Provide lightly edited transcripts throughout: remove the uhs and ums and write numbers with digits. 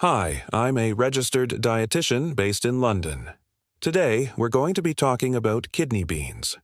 Hi, I'm a registered dietitian based in London. Today, we're going to be talking about kidney beans.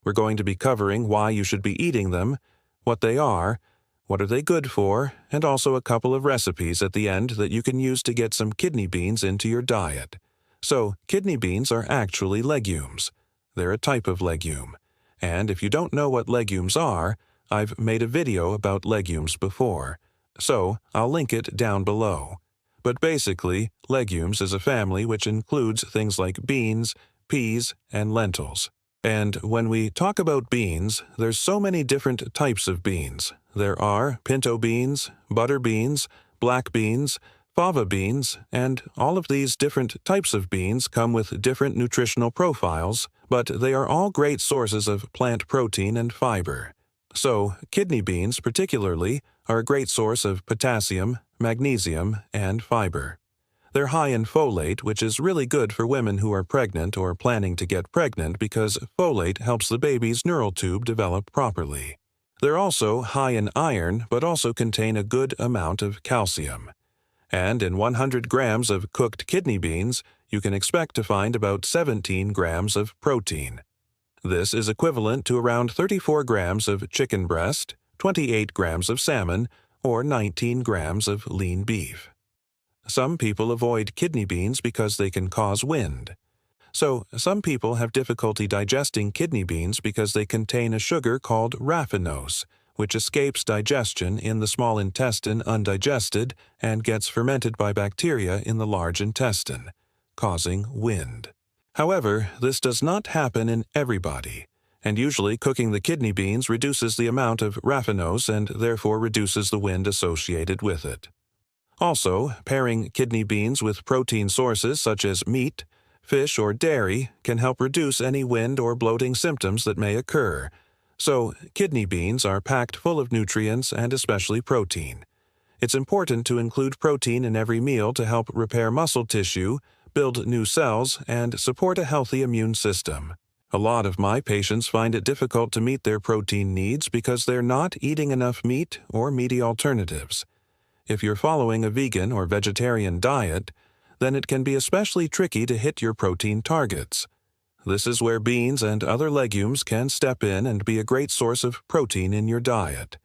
We're going to be covering why you should be eating them, what they are they good for, and also a couple of recipes at the end that you can use to get some kidney beans into your diet. So, kidney beans are actually legumes. They're a type of legume. And if you don't know what legumes are, I've made a video about legumes before. So, I'll link it down below. But basically, legumes is a family which includes things like beans, peas, and lentils. And when we talk about beans, there's so many different types of beans. There are pinto beans, butter beans, black beans, fava beans, and all of these different types of beans come with different nutritional profiles, but they are all great sources of plant protein and fiber. So, kidney beans particularly are a great source of potassium, magnesium, and fiber. They're high in folate, which is really good for women who are pregnant or planning to get pregnant because folate helps the baby's neural tube develop properly. They're also high in iron, but also contain a good amount of calcium. And in 100 grams of cooked kidney beans, you can expect to find about 17 grams of protein. This is equivalent to around 34 grams of chicken breast, 28 grams of salmon, or 19 grams of lean beef. Some people avoid kidney beans because they can cause wind. So, some people have difficulty digesting kidney beans because they contain a sugar called raffinose, which escapes digestion in the small intestine undigested and gets fermented by bacteria in the large intestine, causing wind. However, this does not happen in everybody, and usually cooking the kidney beans reduces the amount of raffinose and therefore reduces the wind associated with it. Also, pairing kidney beans with protein sources such as meat, fish, or dairy can help reduce any wind or bloating symptoms that may occur. So, kidney beans are packed full of nutrients and especially protein. It's important to include protein in every meal to help repair muscle tissue, build new cells, and support a healthy immune system. A lot of my patients find it difficult to meet their protein needs because they're not eating enough meat or meaty alternatives. If you're following a vegan or vegetarian diet, then it can be especially tricky to hit your protein targets. This is where beans and other legumes can step in and be a great source of protein in your diet.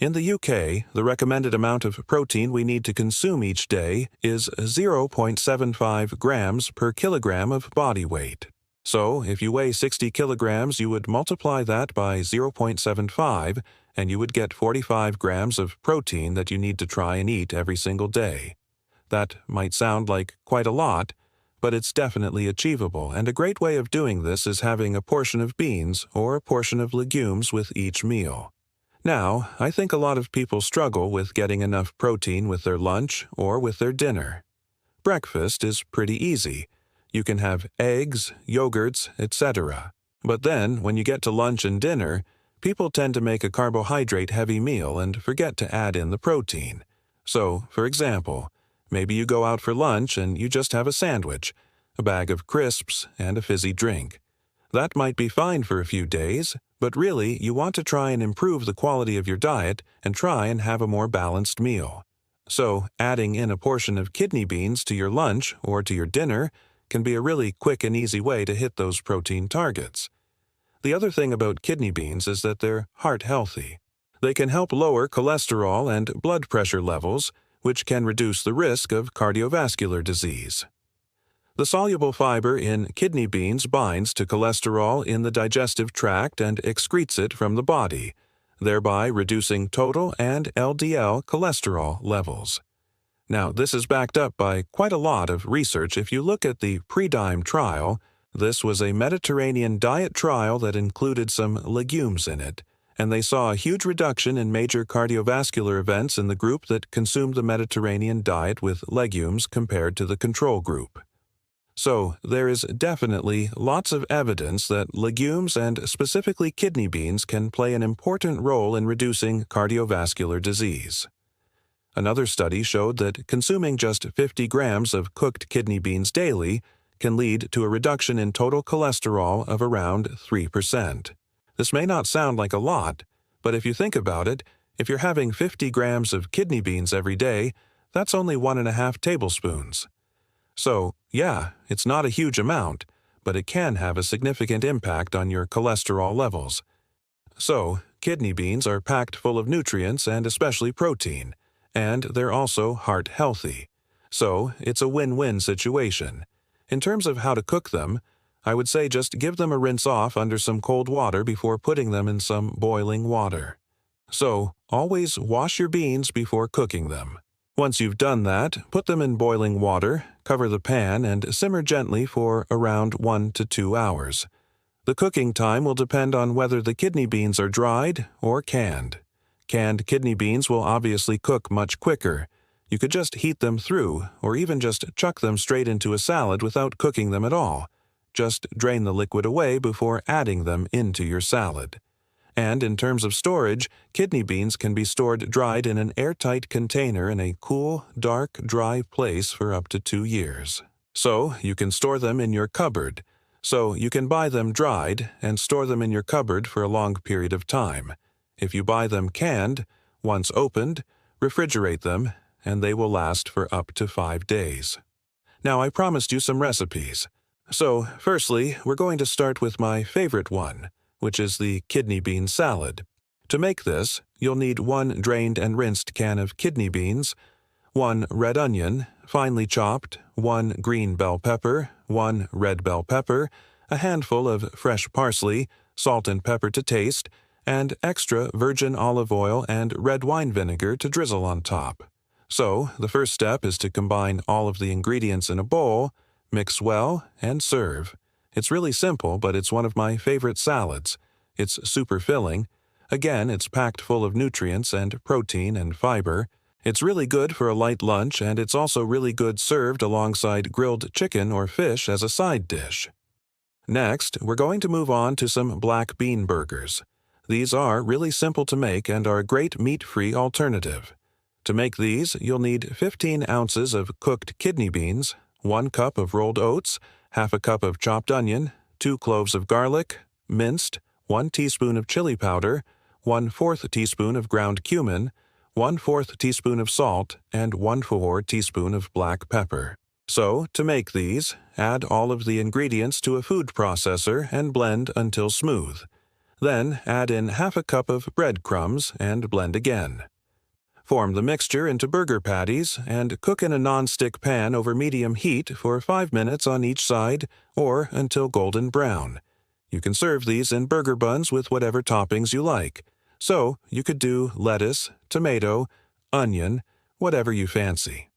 In the UK, the recommended amount of protein we need to consume each day is 0.75 grams per kilogram of body weight. So, if you weigh 60 kilograms, you would multiply that by 0.75, and you would get 45 grams of protein that you need to try and eat every single day. That might sound like quite a lot, but it's definitely achievable, and a great way of doing this is having a portion of beans or a portion of legumes with each meal. Now, I think a lot of people struggle with getting enough protein with their lunch or with their dinner. Breakfast is pretty easy. You can have eggs, yogurts, etc. But then, when you get to lunch and dinner, people tend to make a carbohydrate-heavy meal and forget to add in the protein. So, for example, maybe you go out for lunch and you just have a sandwich, a bag of crisps, and a fizzy drink. That might be fine for a few days, but really you want to try and improve the quality of your diet and try and have a more balanced meal. So, adding in a portion of kidney beans to your lunch or to your dinner can be a really quick and easy way to hit those protein targets. The other thing about kidney beans is that they're heart-healthy. They can help lower cholesterol and blood pressure levels, which can reduce the risk of cardiovascular disease. The soluble fiber in kidney beans binds to cholesterol in the digestive tract and excretes it from the body, thereby reducing total and LDL cholesterol levels. Now, this is backed up by quite a lot of research. If you look at the PREDIME trial, this was a Mediterranean diet trial that included some legumes in it, and they saw a huge reduction in major cardiovascular events in the group that consumed the Mediterranean diet with legumes compared to the control group. So, there is definitely lots of evidence that legumes and specifically kidney beans can play an important role in reducing cardiovascular disease. Another study showed that consuming just 50 grams of cooked kidney beans daily can lead to a reduction in total cholesterol of around 3%. This may not sound like a lot, but if you think about it, if you're having 50 grams of kidney beans every day, That's only 1.5 tablespoons. So, yeah, it's not a huge amount, but it can have a significant impact on your cholesterol levels. So, kidney beans are packed full of nutrients and especially protein, and they're also heart healthy. So, it's a win-win situation. In terms of how to cook them, I would say just give them a rinse off under some cold water before putting them in some boiling water. So, always wash your beans before cooking them. Once you've done that, put them in boiling water, cover the pan, and simmer gently for around 1 to 2 hours. The cooking time will depend on whether the kidney beans are dried or canned. Canned kidney beans will obviously cook much quicker. You could just heat them through, or even just chuck them straight into a salad without cooking them at all. Just drain the liquid away before adding them into your salad. And in terms of storage, kidney beans can be stored dried in an airtight container in a cool, dark, dry place for up to 2 years. So, you can store them in your cupboard. So, you can buy them dried and store them in your cupboard for a long period of time. If you buy them canned, once opened, refrigerate them, and they will last for up to 5 days. Now, I promised you some recipes. So, firstly, we're going to start with my favorite one, which is the kidney bean salad. To make this, you'll need 1 drained and rinsed can of kidney beans, 1 red onion, finely chopped, 1 green bell pepper, 1 red bell pepper, a handful of fresh parsley, salt and pepper to taste, and extra virgin olive oil and red wine vinegar to drizzle on top. So, the first step is to combine all of the ingredients in a bowl, mix well, and serve. It's really simple, but it's one of my favorite salads. It's super filling. Again, it's packed full of nutrients and protein and fiber. It's really good for a light lunch, and it's also really good served alongside grilled chicken or fish as a side dish. Next, we're going to move on to some black bean burgers. These are really simple to make and are a great meat-free alternative. To make these, you'll need 15 ounces of cooked kidney beans, 1 cup of rolled oats, half a cup of chopped onion, 2 cloves of garlic, minced, 1 teaspoon of chili powder, 1/4 teaspoon of ground cumin, 1/4 teaspoon of salt, and 1/4 teaspoon of black pepper. So, to make these, add all of the ingredients to a food processor and blend until smooth. Then, add in half a cup of breadcrumbs and blend again. Form the mixture into burger patties and cook in a non-stick pan over medium heat for 5 minutes on each side or until golden brown. You can serve these in burger buns with whatever toppings you like. So, you could do lettuce, tomato, onion, whatever you fancy.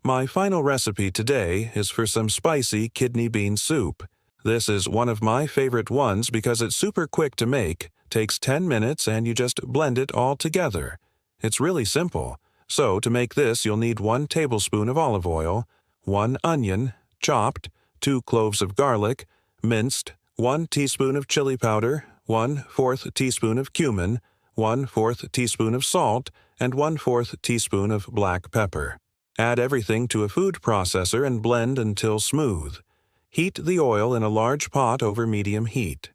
My final recipe today is for some spicy kidney bean soup. This is one of my favorite ones because it's super quick to make, takes 10 minutes, and you just blend it all together. It's really simple. So, to make this, you'll need 1 tablespoon of olive oil, 1 onion, chopped, 2 cloves of garlic, minced, 1 teaspoon of chili powder, 1/4 teaspoon of cumin, 1/4 teaspoon of salt, and 1/4 teaspoon of black pepper. Add everything to a food processor and blend until smooth. Heat the oil in a large pot over medium heat.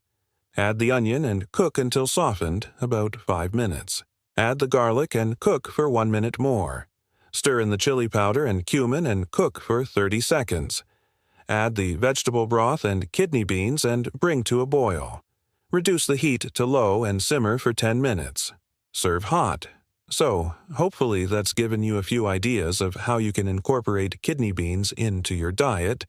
Add the onion and cook until softened, about 5 minutes. Add the garlic and cook for 1 minute more. Stir in the chili powder and cumin and cook for 30 seconds. Add the vegetable broth and kidney beans and bring to a boil. Reduce the heat to low and simmer for 10 minutes. Serve hot. So, hopefully that's given you a few ideas of how you can incorporate kidney beans into your diet.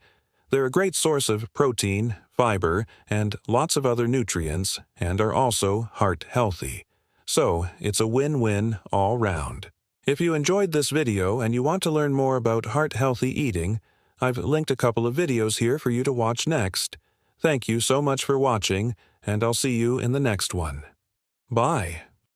They're a great source of protein, fiber, and lots of other nutrients, and are also heart healthy. So, it's a win-win all round. If you enjoyed this video and you want to learn more about heart-healthy eating, I've linked a couple of videos here for you to watch next. Thank you so much for watching, and I'll see you in the next one. Bye.